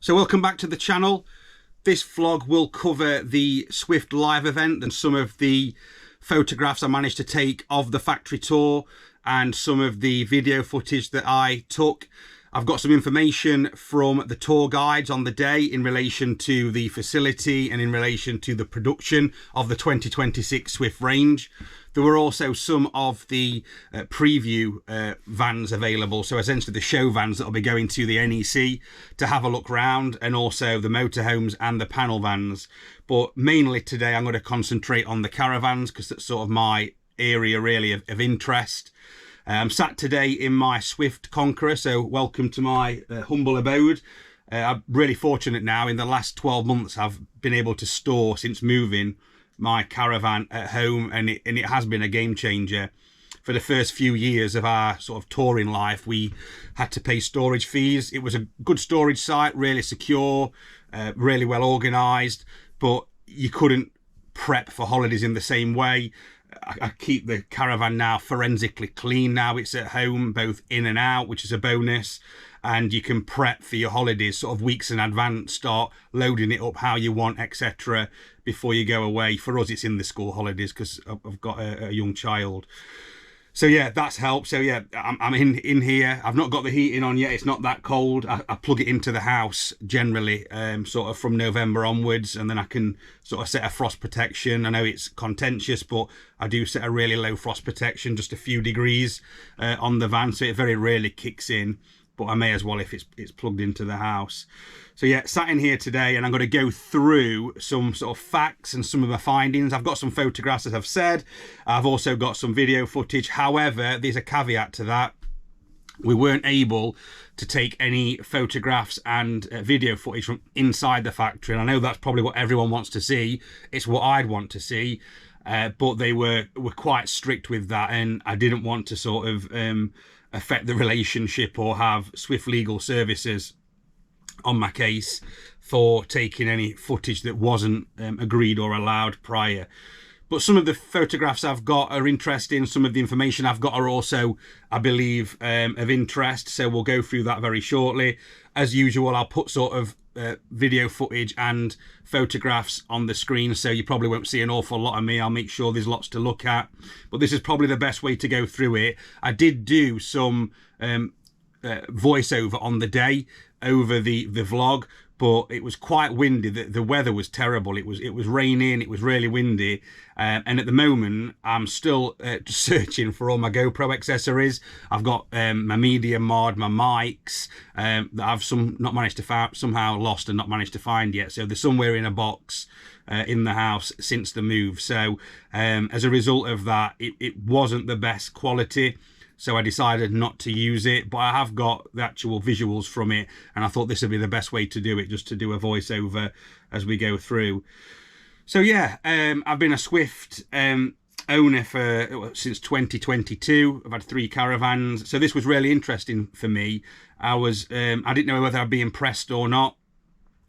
So welcome back to the channel. This vlog will cover the Swift live event and some of the photographs I managed to take of the factory tour and some of the video footage that I took. I've got some information from the tour guides on the day in relation to the facility and in relation to the production of the 2026 Swift range. There were also some of the preview vans available, so essentially the show vans that will be going to the NEC to have a look round, and also the motorhomes and the panel vans. But mainly today I'm going to concentrate on the caravans because that's sort of my area really of interest. I'm sat today in my Swift Conqueror, so welcome to my humble abode. I'm really fortunate now. In the last 12 months I've been able to store, since moving, my caravan at home, and it has been a game changer. For the first few years of our sort of touring life, we had to pay storage fees. It was a good storage site, really secure, really well organised, but you couldn't prep for holidays in the same way. I keep the caravan now forensically clean now it's at home, both in and out, which is a bonus. And you can prep for your holidays sort of weeks in advance, start loading it up how you want, etc. before you go away. For us, it's in the school holidays because I've got a young child. So yeah, that's helped. So yeah, I'm in here. I've not got the heating on yet. It's not that cold. I plug it into the house generally, sort of from November onwards, and then I can sort of set a frost protection. I know it's contentious, but I do set a really low frost protection, just a few degrees on the van, so it very rarely kicks in. But I may as well if it's plugged into the house. So yeah, sat in here today, and I'm going to go through some sort of facts and some of my findings. I've got some photographs, as I've said. I've also got some video footage. However, there's a caveat to that. We weren't able to take any photographs and video footage from inside the factory. And I know that's probably what everyone wants to see. It's what I'd want to see. But they were quite strict with that, and I didn't want to sort of affect the relationship or have Swift Legal Services on my case for taking any footage that wasn't agreed or allowed prior. But some of the photographs I've got are interesting. Some of the information I've got are also, I believe, of interest. So we'll go through that very shortly. As usual, I'll put sort of video footage and photographs on the screen, so you probably won't see an awful lot of me. I'll make sure there's lots to look at, but this is probably the best way to go through it. I did do some voiceover on the day over the vlog, but it was quite windy. The weather was terrible. It was raining, it was really windy, and at the moment I'm still searching for all my GoPro accessories. I've got my media mod, my mics that I've not managed to find, somehow lost and not managed to find yet. So they're somewhere in a box in the house since the move. So as a result of that, it wasn't the best quality. So I decided not to use it, but I have got the actual visuals from it, and I thought this would be the best way to do it, just to do a voiceover as we go through. So yeah, I've been a Swift owner since 2022. I've had 3 caravans, so this was really interesting for me. I didn't know whether I'd be impressed or not,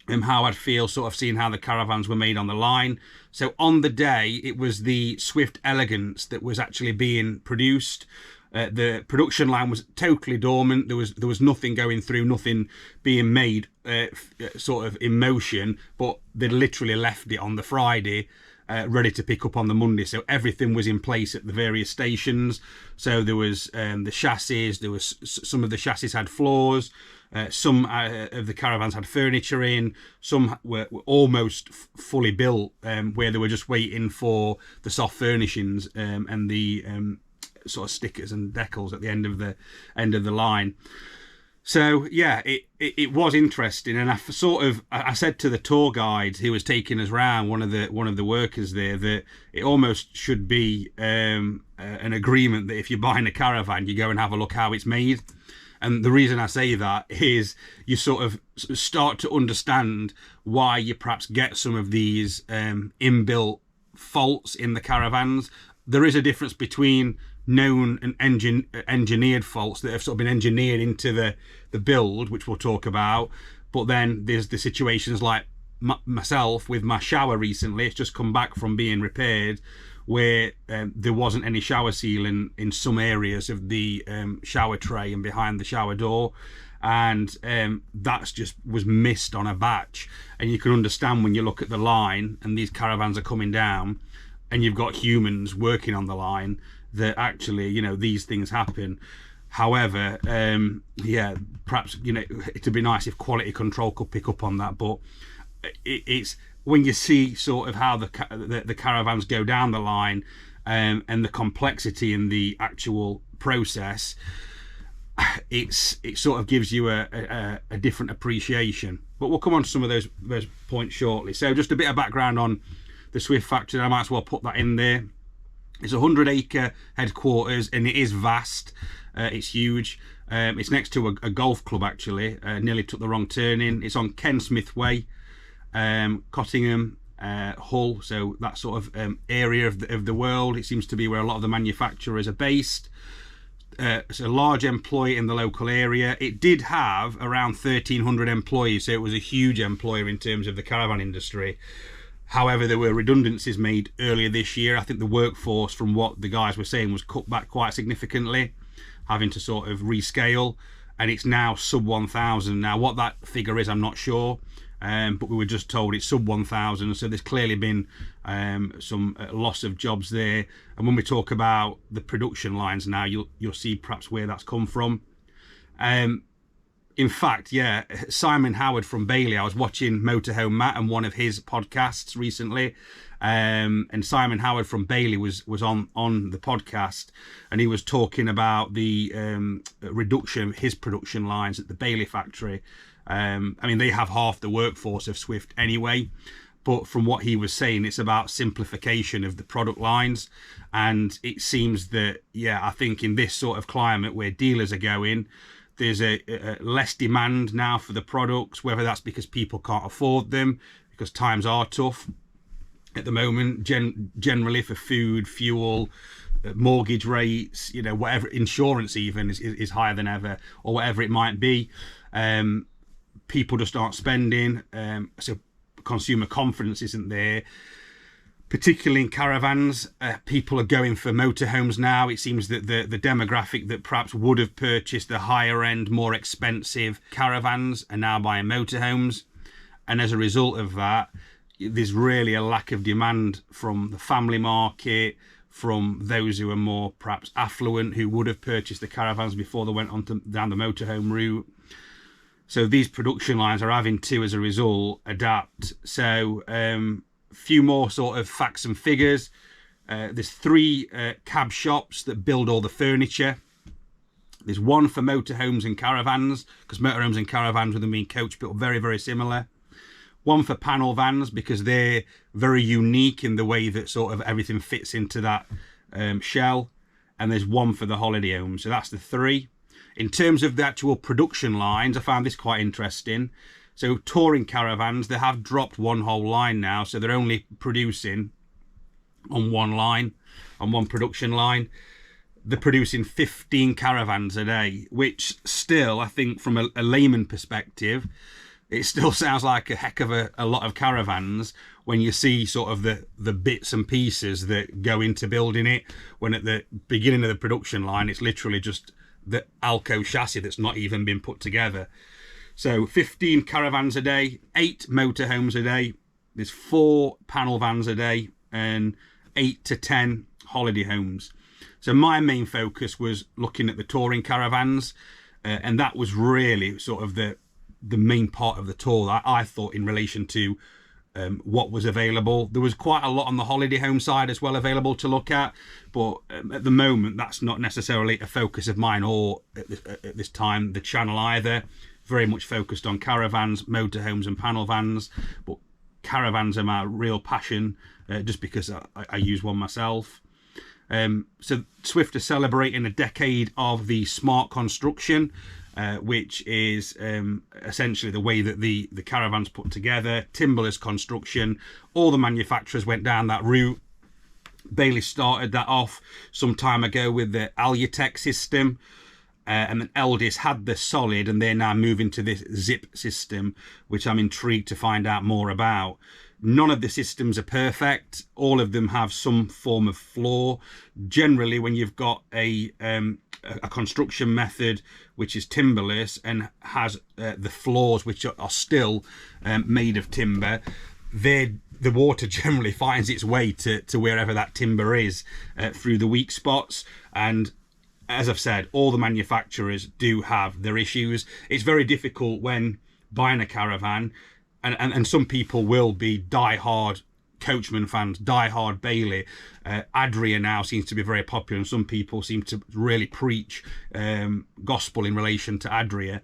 how I'd feel sort of seeing how the caravans were made on the line. So on the day, it was the Swift Elegance that was actually being produced. The production line was totally dormant. There was nothing going through, nothing being made sort of in motion, but they literally left it on the Friday ready to pick up on the Monday. So everything was in place at the various stations. So there was the chassis, some of the chassis had floors, some of the caravans had furniture in, some were almost fully built, where they were just waiting for the soft furnishings and the sort of stickers and decals at the end of the line. So yeah, it was interesting, and I said to the tour guide who was taking us round, one of the workers there, that it almost should be an agreement that if you're buying a caravan, you go and have a look how it's made. And the reason I say that is you sort of start to understand why you perhaps get some of these inbuilt faults in the caravans. There is a difference between known and engineered faults that have sort of been engineered into the build, which we'll talk about. But then there's the situations like myself with my shower recently. It's just come back from being repaired, where there wasn't any shower sealing in some areas of the shower tray and behind the shower door. and that's just was missed on a batch. And you can understand when you look at the line and these caravans are coming down and you've got humans working on the line, that actually, you know, these things happen. However, yeah, perhaps, you know, it'd be nice if quality control could pick up on that. But it's when you see sort of how the caravans go down the line, and the complexity in the actual process, it sort of gives you a different appreciation. But we'll come on to some of those points shortly. So just a bit of background on the Swift factory. I might as well put that in there. It's a 100-acre headquarters, and it is vast. It's huge. It's next to a golf club, actually. Nearly took the wrong turn in. It's on Ken Smith Way, Cottingham, Hull. So that sort of area of the world. It seems to be where a lot of the manufacturers are based. It's a large employer in the local area. It did have around 1,300 employees, so it was a huge employer in terms of the caravan industry. However, there were redundancies made earlier this year. I think the workforce, from what the guys were saying, was cut back quite significantly, having to sort of rescale, and it's now sub 1,000. Now, what that figure is, I'm not sure, but we were just told it's sub 1,000, so there's clearly been some loss of jobs there. And when we talk about the production lines now, you'll see perhaps where that's come from. In fact, yeah, Simon Howard from Bailey, I was watching Motorhome Matt and one of his podcasts recently, and Simon Howard from Bailey was on the podcast, and he was talking about the reduction of his production lines at the Bailey factory. I mean, they have half the workforce of Swift anyway, but from what he was saying, it's about simplification of the product lines. And it seems that, yeah, I think in this sort of climate where dealers are going, there's a less demand now for the products, whether that's because people can't afford them, because times are tough at the moment, generally for food, fuel, mortgage rates, you know, whatever, insurance even is higher than ever, or whatever it might be. People just aren't spending, so consumer confidence isn't there. Particularly in caravans, people are going for motorhomes now. It seems that the demographic that perhaps would have purchased the higher end, more expensive caravans are now buying motorhomes. And as a result of that, there's really a lack of demand from the family market, from those who are more perhaps affluent, who would have purchased the caravans before they went down the motorhome route. So these production lines are having to, as a result, adapt. So few more sort of facts and figures. There's 3 cab shops that build all the furniture. There's one for motorhomes and caravans, because motorhomes and caravans, with them being coach built, very, very similar. One for panel vans, because they're very unique in the way that sort of everything fits into that shell. And there's one for the holiday home. So that's the 3. In terms of the actual production lines, I found this quite interesting. So touring caravans, they have dropped one whole line now, so they're only producing on one line, on one production line. They're producing 15 caravans a day, which still, I think, from a layman perspective, it still sounds like a heck of a lot of caravans when you see sort of the bits and pieces that go into building it, when at the beginning of the production line, it's literally just the Alco chassis that's not even been put together. So 15 caravans a day, 8 motorhomes a day, there's 4 panel vans a day, and 8 to 10 holiday homes. So my main focus was looking at the touring caravans, and that was really sort of the main part of the tour that I thought in relation to what was available. There was quite a lot on the holiday home side as well available to look at, but at the moment that's not necessarily a focus of mine, or at this time the channel either. Very much focused on caravans, motorhomes and panel vans, but caravans are my real passion, just because I use one myself. So Swift are celebrating a decade of the smart construction, which is essentially the way that the caravans put together, timberless construction. All the manufacturers went down that route. Bailey started that off some time ago with the Alutech system. And then Eldis had the solid, and they're now moving to this zip system, which I'm intrigued to find out more about. None of the systems are perfect. All of them have some form of flaw. Generally, when you've got a construction method which is timberless and has the floors which are still made of timber, the water generally finds its way to wherever that timber is through the weak spots. And as I've said, all the manufacturers do have their issues. It's very difficult when buying a caravan, and some people will be die-hard Coachman fans, die-hard Bailey. Adria now seems to be very popular, and some people seem to really preach gospel in relation to Adria.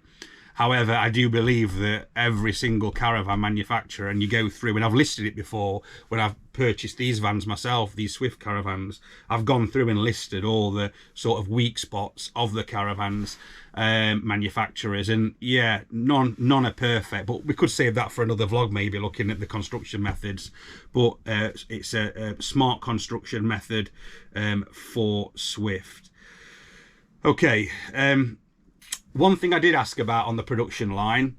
However, I do believe that every single caravan manufacturer, and you go through, and I've listed it before when I've purchased these vans myself, these Swift Caravans, I've gone through and listed all the sort of weak spots of the caravans manufacturers, and yeah, none are perfect, but we could save that for another vlog, maybe looking at the construction methods. But it's a smart construction method for Swift. Okay, one thing I did ask about on the production line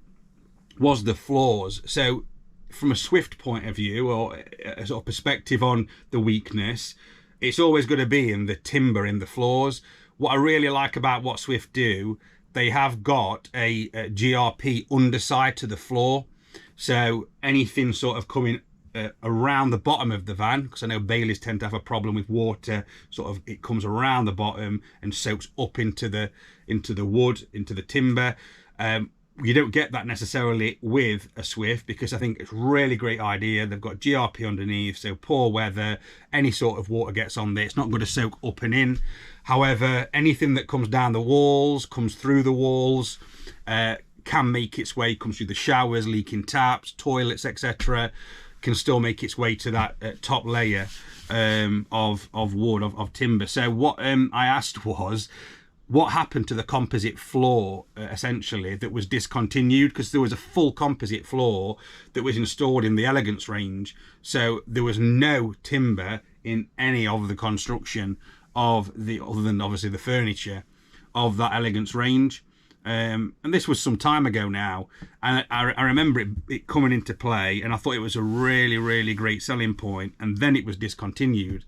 was the flaws. So from a Swift point of view, or a sort of perspective on the weakness, it's always going to be in the timber, in the floors. What I really like about what Swift do, they have got a GRP underside to the floor. So anything sort of coming around the bottom of the van, because I know Baileys tend to have a problem with water, sort of it comes around the bottom and soaks up into the wood, into the timber. You don't get that necessarily with a Swift, because I think it's a really great idea. They've got GRP underneath, so poor weather, any sort of water gets on there, it's not going to soak up and in. However, anything that comes down the walls, comes through the walls, can make its way, comes through the showers, leaking taps, toilets, etc., can still make its way to that top layer of wood, of timber. So what I asked was, what happened to the composite floor, essentially, that was discontinued? Because there was a full composite floor that was installed in the Elegance range. So there was no timber in any of the construction of the, other than obviously the furniture, of that Elegance range. And this was some time ago now, and I remember it coming into play, and I thought it was a really, really great selling point, and then it was discontinued.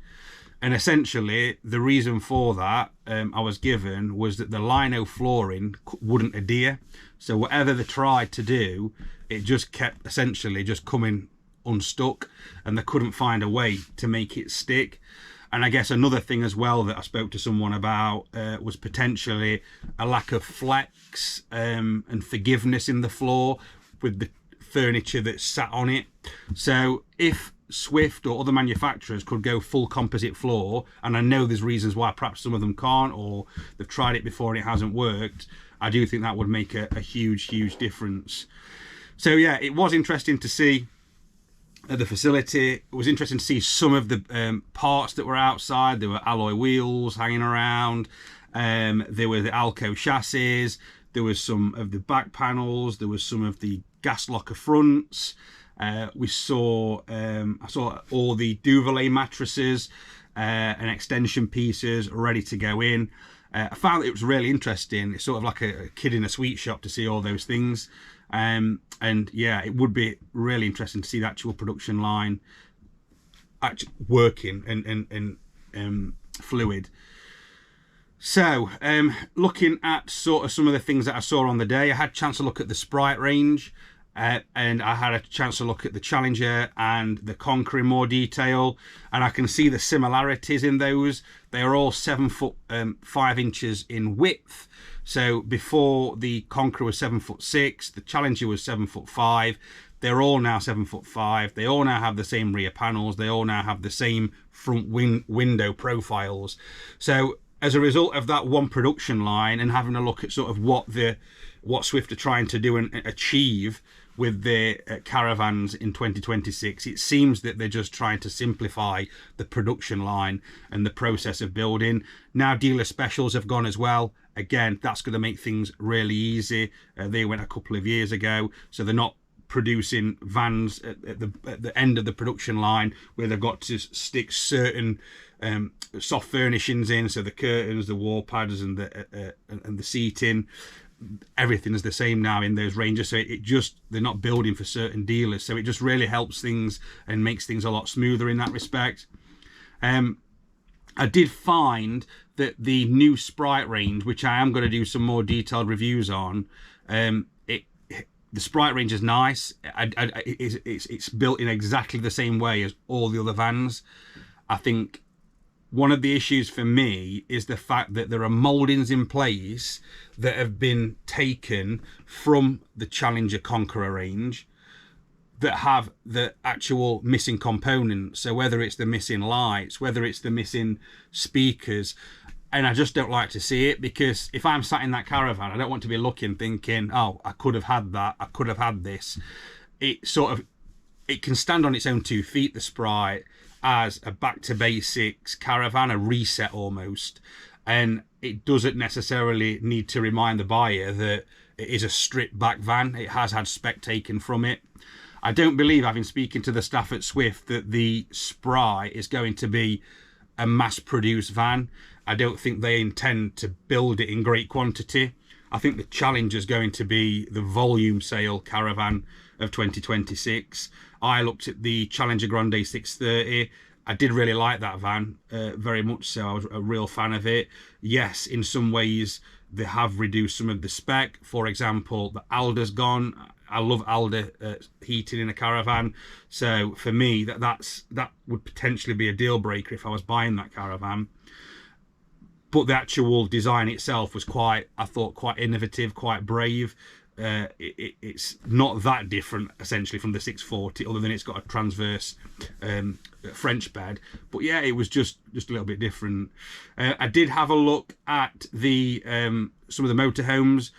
And essentially, the reason for that I was given was that the lino flooring wouldn't adhere. So whatever they tried to do, it just kept essentially just coming unstuck, and they couldn't find a way to make it stick. And I guess another thing as well that I spoke to someone about was potentially a lack of flex and forgiveness in the floor with the furniture that sat on it. So if Swift or other manufacturers could go full composite floor, and I know there's reasons why perhaps some of them can't, or they've tried it before and it hasn't worked, I do think that would make a huge difference. So yeah, it was interesting to see at the facility. It was interesting to see some of the parts that were outside. There were alloy wheels hanging around, there were the Alco chassis, there was some of the back panels, there was some of the gas locker fronts. We saw I saw all the Duvet mattresses and extension pieces ready to go in. I found it was really interesting. It's sort of like a kid in a sweet shop to see all those things. And yeah, it would be really interesting to see the actual production line actually working and fluid. So looking at sort of some of the things that I saw on the day, I had a chance to look at the Sprite range, and I had a chance to look at the Challenger and the Conqueror in more detail, and I can see the similarities in those. They are all 7 foot 5 inches in width. So before the Conqueror was 7'6", the Challenger was 7'5". They're all now 7'5". They all now have the same rear panels. They all now have the same front window profiles. So as a result of that one production line, and having a look at sort of what Swift are trying to do and achieve with their caravans in 2026, it seems that they're just trying to simplify the production line and the process of building. Now dealer specials have gone as well. Again, that's going to make things really easy. They went a couple of years ago, so they're not producing vans at the end of the production line where they've got to stick certain soft furnishings in, so the curtains, the wall pads, and the seating. everything's the same now in those ranges, so it just, they're not building for certain dealers, so it just really helps things and makes things a lot smoother in that respect. I did find that the new Sprite range, which I am going to do some more detailed reviews on, the Sprite range is nice. It's built in exactly the same way as all the other vans. I think one of the issues for me is the fact that there are mouldings in place that have been taken from the Challenger Conqueror range that have the actual missing components. So whether it's the missing lights, whether it's the missing speakers, and I just don't like to see it, because if I'm sat in that caravan, I don't want to be looking thinking, oh, I could have had that, I could have had this. It can stand on its own 2 feet, the Sprite, as a back to basics caravan, a reset almost, and it doesn't necessarily need to remind the buyer that it is a stripped back van. It has had spec taken from it. I don't believe, having speaking to the staff at Swift, that the Sprite is going to be a mass-produced van. I don't think they intend to build it in great quantity. I think the Challenger is going to be the volume sale caravan of 2026. I looked at the Challenger Grande 630. I did really like that van, very much so. I was a real fan of it. Yes, in some ways they have reduced some of the spec. For example, the Alder's gone. I love Alder heating in a caravan, so for me that would potentially be a deal breaker if I was buying that caravan. But the actual design itself was I thought quite innovative, quite brave. It's not that different essentially from the 640, other than it's got a transverse French bed. But yeah, it was just a little bit different. I did have a look at the some of the motorhomes.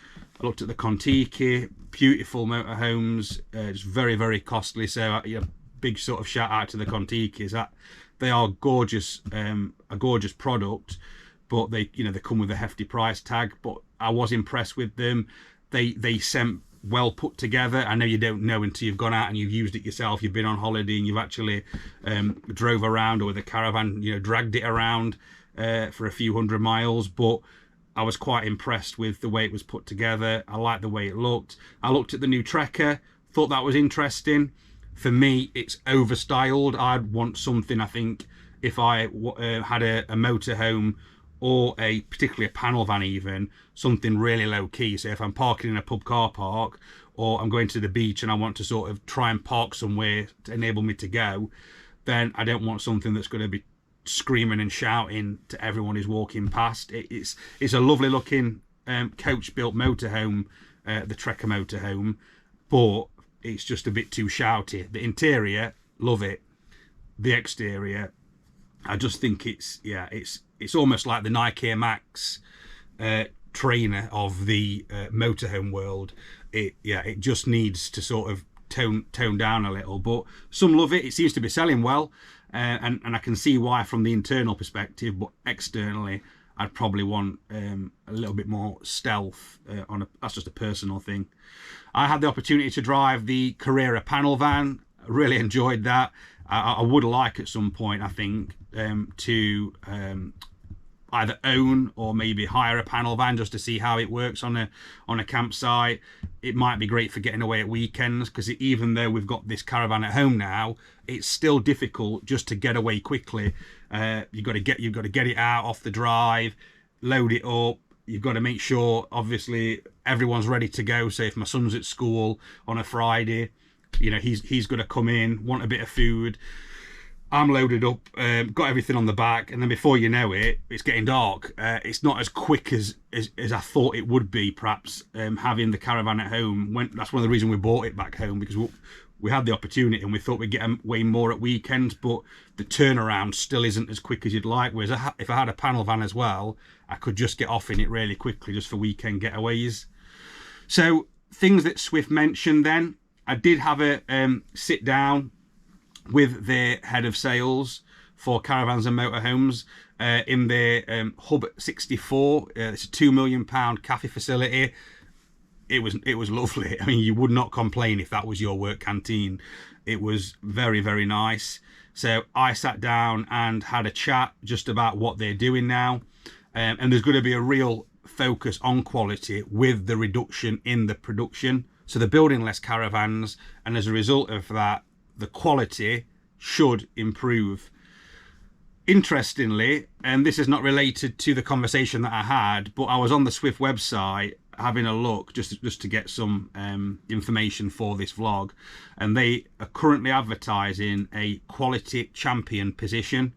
I looked at the Kon-tiki, beautiful motorhomes, just very, very costly. So big sort of shout out to the Kon-tikis. That they are gorgeous, a gorgeous product, but they come with a hefty price tag. But I was impressed with them. They sent well put together. I know you don't know until you've gone out and you've used it yourself. You've been on holiday and you've actually drove around, or with a caravan, dragged it around for a few hundred miles. But I was quite impressed with the way it was put together. I liked the way it looked. I looked at the new Trekker, thought that was interesting. For me, it's overstyled. I'd want something, I think, if I had a motorhome, or particularly a panel van even, something really low key. So if I'm parking in a pub car park, or I'm going to the beach and I want to sort of try and park somewhere to enable me to go, then I don't want something that's going to be screaming and shouting to everyone who's walking past. It's a lovely looking coach built motorhome, the Trekker Motorhome, but it's just a bit too shouty. The interior, love it. The exterior, I just think it's almost like the Nike Air Max trainer of the motorhome world. It just needs to sort of tone down a little, but some love it. It seems to be selling well, and I can see why from the internal perspective, but externally I'd probably want a little bit more stealth. That's just a personal thing. I had the opportunity to drive the Carrera Panel van. I really enjoyed that. I would like at some point, I think, to either own or maybe hire a panel van just to see how it works on a campsite. It might be great for getting away at weekends, because even though we've got this caravan at home now, it's still difficult just to get away quickly. You've got to get it out off the drive, load it up. You've got to make sure, obviously, everyone's ready to go. So if my son's at school on a Friday, he's going to come in, want a bit of food. I'm loaded up, got everything on the back, and then before you know it, it's getting dark. It's not as quick as I thought it would be, perhaps, having the caravan at home. That's one of the reasons we bought it back home, because we had the opportunity and we thought we'd get way more at weekends, but the turnaround still isn't as quick as you'd like. Whereas if I had a panel van as well, I could just get off in it really quickly just for weekend getaways. So things that Swift mentioned then, I did have a sit down with their head of sales for caravans and motorhomes in their Hub 64. It's a £2 million cafe facility. It was lovely. I mean, you would not complain if that was your work canteen. It was very, very nice. So I sat down and had a chat just about what they're doing now. And there's going to be a real focus on quality with the reduction in the production. So they're building less caravans, and as a result of that, the quality should improve. Interestingly, and this is not related to the conversation that I had, but I was on the Swift website having a look just to get some information for this vlog, and they are currently advertising a quality champion position.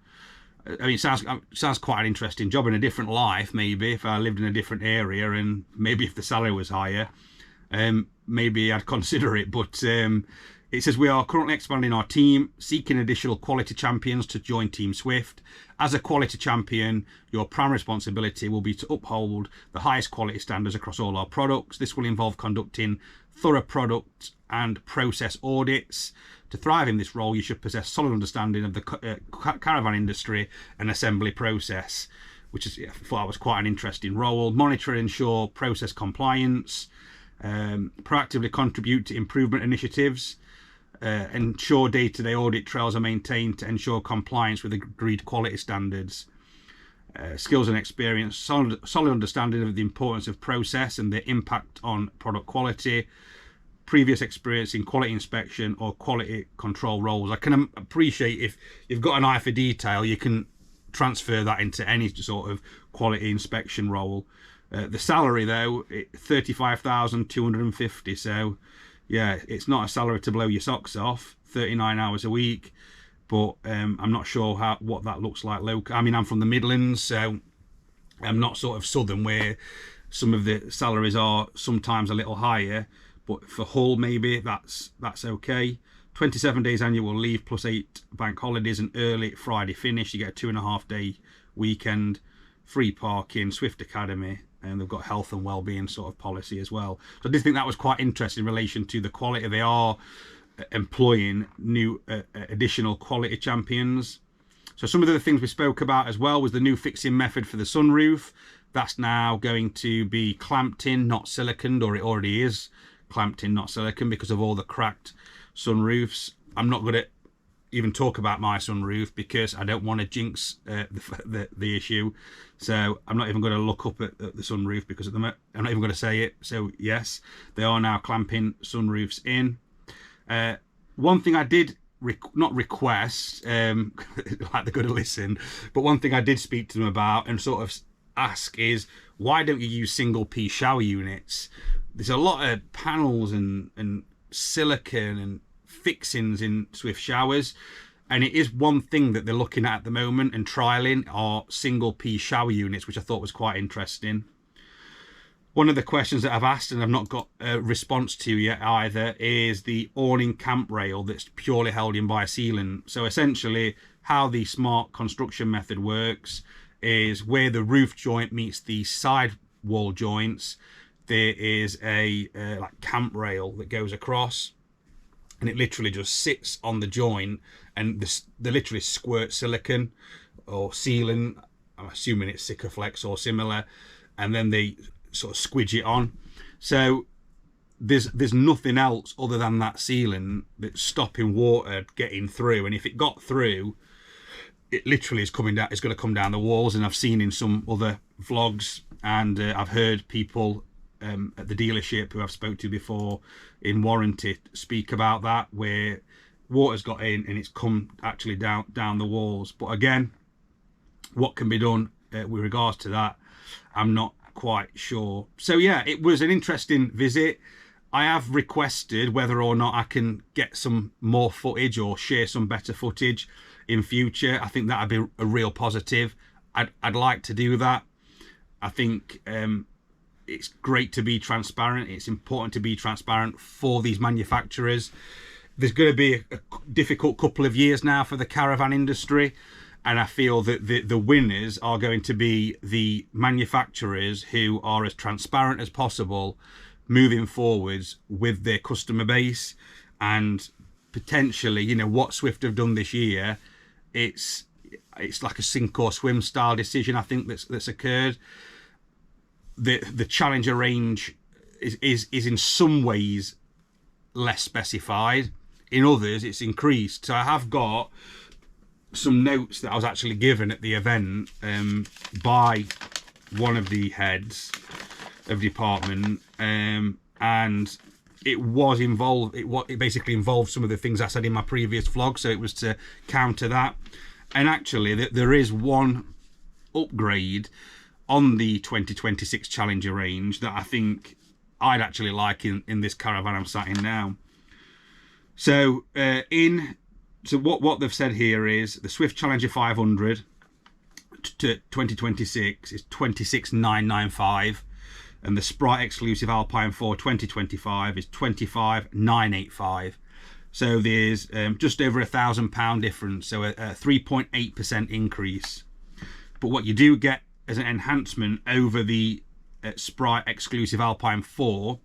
I mean, it sounds quite an interesting job in a different life, maybe if I lived in a different area, and maybe if the salary was higher, maybe I'd consider it. But it says, we are currently expanding our team, seeking additional quality champions to join Team Swift. As a quality champion, your primary responsibility will be to uphold the highest quality standards across all our products. This will involve conducting thorough product and process audits. To thrive in this role, you should possess solid understanding of the caravan industry and assembly process, which is, I thought was quite an interesting role. Monitor and ensure process compliance, proactively contribute to improvement initiatives, ensure day-to-day audit trails are maintained to ensure compliance with agreed quality standards. Skills and experience, solid understanding of the importance of process and the impact on product quality, previous experience in quality inspection or quality control roles. I can appreciate if you've got an eye for detail, you can transfer that into any sort of quality inspection role. The salary though, $35,250, so yeah, it's not a salary to blow your socks off, 39 hours a week, but I'm not sure what that looks like local. I mean, I'm from the Midlands, so I'm not sort of southern where some of the salaries are sometimes a little higher, but for Hull maybe that's okay. 27 days annual leave plus 8 bank holidays, and early Friday finish. You get a 2.5 day weekend, free parking, Swift Academy, and they've got health and well-being sort of policy as well. So I did think that was quite interesting in relation to the quality. They are employing new additional quality champions. So some of the things we spoke about as well was the new fixing method for the sunroof. That's now going to be clamped in, not siliconed, or it already is clamped in, not silicon, because of all the cracked sunroofs. I'm not going to even talk about my sunroof because I don't want to jinx the issue, so I'm not even going to look up at the sunroof because at the moment I'm not even going to say it. So yes, they are now clamping sunroofs in. One thing I did not request, like they're going to listen, but one thing I did speak to them about and sort of ask is, why don't you use single piece shower units? There's a lot of panels and silicone and fixings in Swift showers, and it is one thing that they're looking at the moment and trialing are single piece shower units, which I thought was quite interesting. One of the questions that I've asked and I've not got a response to yet either is the awning camp rail that's purely held in by a sealant. So essentially how the smart construction method works is where the roof joint meets the side wall joints, there is a like camp rail that goes across, and it literally just sits on the joint, and they literally squirt silicone or sealant, I'm assuming it's Sikaflex or similar, and then they sort of squidge it on. So there's nothing else other than that sealant that's stopping water getting through, and if it got through, it literally is coming down. It's going to come down the walls. And I've seen in some other vlogs, and I've heard people at the dealership who I've spoke to before in warranty speak about that, where water's got in and it's come actually down the walls. But again, what can be done with regards to that, I'm not quite sure. So yeah, it was an interesting visit. I have requested whether or not I can get some more footage or share some better footage in future. I think that'd be a real positive. I'd like to do that. I think it's great to be transparent. It's important to be transparent for these manufacturers. There's going to be a difficult couple of years now for the caravan industry, and I feel that the winners are going to be the manufacturers who are as transparent as possible moving forwards with their customer base. And potentially, you know, what Swift have done this year, it's like a sink or swim style decision, I think, that's occurred. The Challenger range is in some ways less specified, in others it's increased. So I have got some notes that I was actually given at the event by one of the heads of department, and it was involved. It basically involved some of the things I said in my previous vlog, so it was to counter that. And actually, there is one upgrade on the 2026 Challenger range that I think I'd actually like in this caravan I'm sat in now. So what they've said here is the Swift Challenger 500 to 2026 is 26,995, and the Sprite exclusive Alpine 4 2025 is 25,985. So there's just over £1,000 difference, so a 3.8% increase. But what you do get as an enhancement over the Sprite exclusive Alpine 4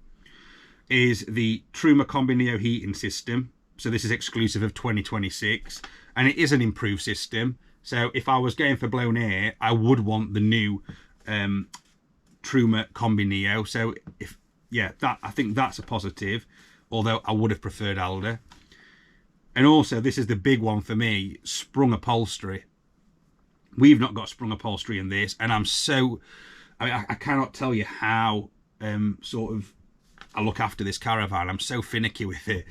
is the Truma Combi Neo heating system. So this is exclusive of 2026, and it is an improved system. So if I was going for blown air, I would want the new Truma Combi Neo. So I think that's a positive, although I would have preferred Alder. And also, this is the big one for me, sprung upholstery. We've not got sprung upholstery in this, and I cannot tell you how sort of I look after this caravan. I'm so finicky with it.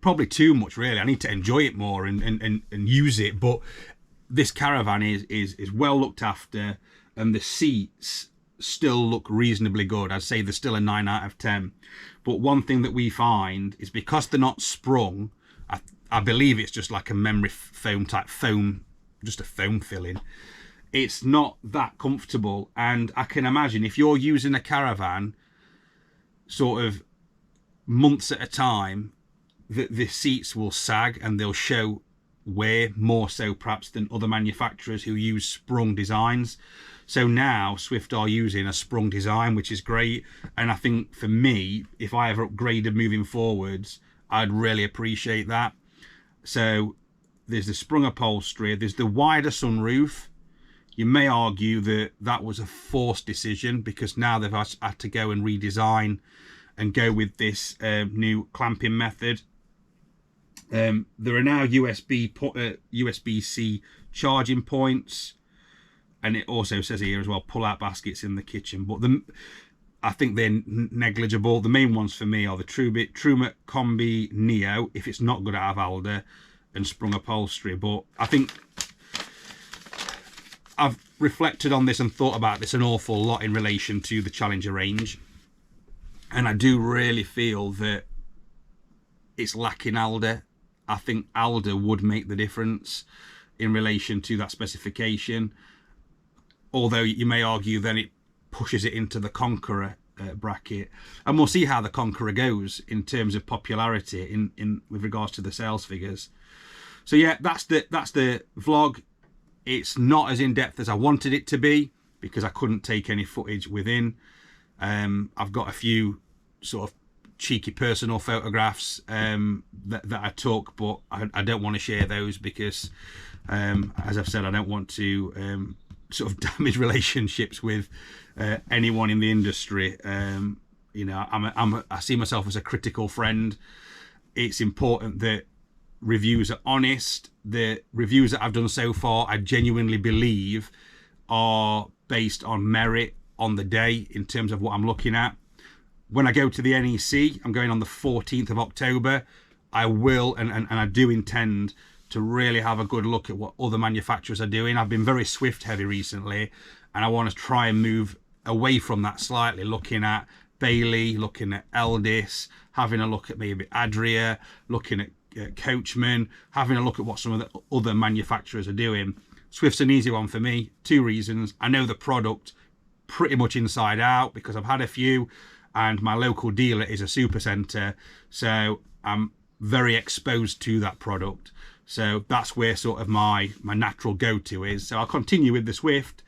Probably too much, really. I need to enjoy it more and use it. But this caravan is well looked after, and the seats still look reasonably good. I'd say they're still a 9 out of 10. But one thing that we find is, because they're not sprung, I believe it's just like a memory foam type foam, just a foam filling. It's not that comfortable, and I can imagine if you're using a caravan sort of months at a time, that the seats will sag and they'll show wear, more so perhaps than other manufacturers who use sprung designs. So now Swift are using a sprung design, which is great, and I think for me, if I ever upgraded moving forwards, I'd really appreciate that. So there's the sprung upholstery, there's the wider sunroof. You may argue that that was a forced decision, because now they've had to go and redesign and go with this new clamping method. There are now USB-C charging points, and it also says here as well, pull-out baskets in the kitchen. But I think they're negligible. The main ones for me are the Truma Combi Neo, if it's not good out of Alder, and sprung upholstery. But I think I've reflected on this and thought about this an awful lot in relation to the Challenger range, and I do really feel that it's lacking Alder. I think Alder would make the difference in relation to that specification, although you may argue then it pushes it into the Conqueror bracket, and we'll see how the Conqueror goes in terms of popularity in with regards to the sales figures. So yeah, that's the vlog. It's not as in-depth as I wanted it to be, because I couldn't take any footage within. I've got a few sort of cheeky personal photographs that I took, but I don't want to share those because, as I've said, I don't want to sort of damage relationships with anyone in the industry. You know, I see myself as a critical friend. It's important that reviews are honest. The reviews that I've done so far, I genuinely believe are based on merit on the day in terms of what I'm looking at. When I go to the NEC, I'm going on the 14th of October. I will, and I do intend to really have a good look at what other manufacturers are doing. I've been very Swift heavy recently, and I want to try and move away from that slightly, looking at Bailey, looking at Eldis, having a look at maybe Adria, looking at Coachman, having a look at what some of the other manufacturers are doing. Swift's an easy one for me. 2 reasons. I know the product pretty much inside out because I've had a few, and my local dealer is a supercenter, so I'm very exposed to that product. So that's where sort of my natural go-to is. So I'll continue with the Swift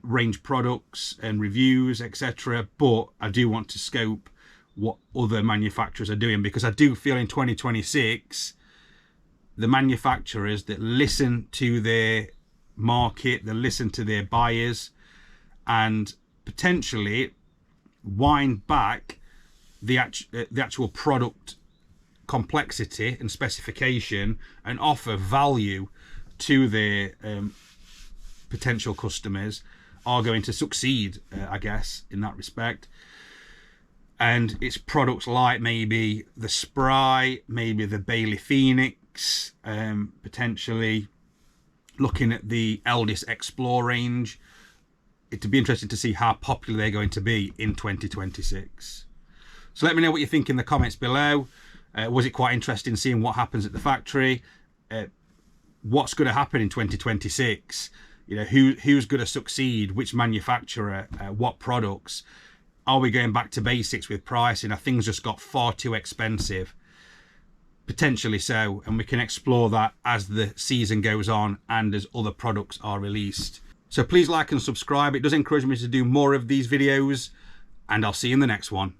range products and reviews, etc. But I do want to scope what other manufacturers are doing, because I do feel in 2026 the manufacturers that listen to their market, that listen to their buyers, and potentially wind back the actual product complexity and specification, and offer value to their potential customers, are going to succeed, I guess, in that respect. And it's products like maybe the Sprite, maybe the Bailey Phoenix, potentially looking at the Eldis Explore range. It'd be interesting to see how popular they're going to be in 2026. So let me know what you think in the comments below. Was it quite interesting seeing what happens at the factory? What's going to happen in 2026? You know, who's going to succeed? Which manufacturer? What products? Are we going back to basics with pricing? Have things just got far too expensive? Potentially so, and we can explore that as the season goes on and as other products are released. So please like and subscribe. It does encourage me to do more of these videos, and I'll see you in the next one.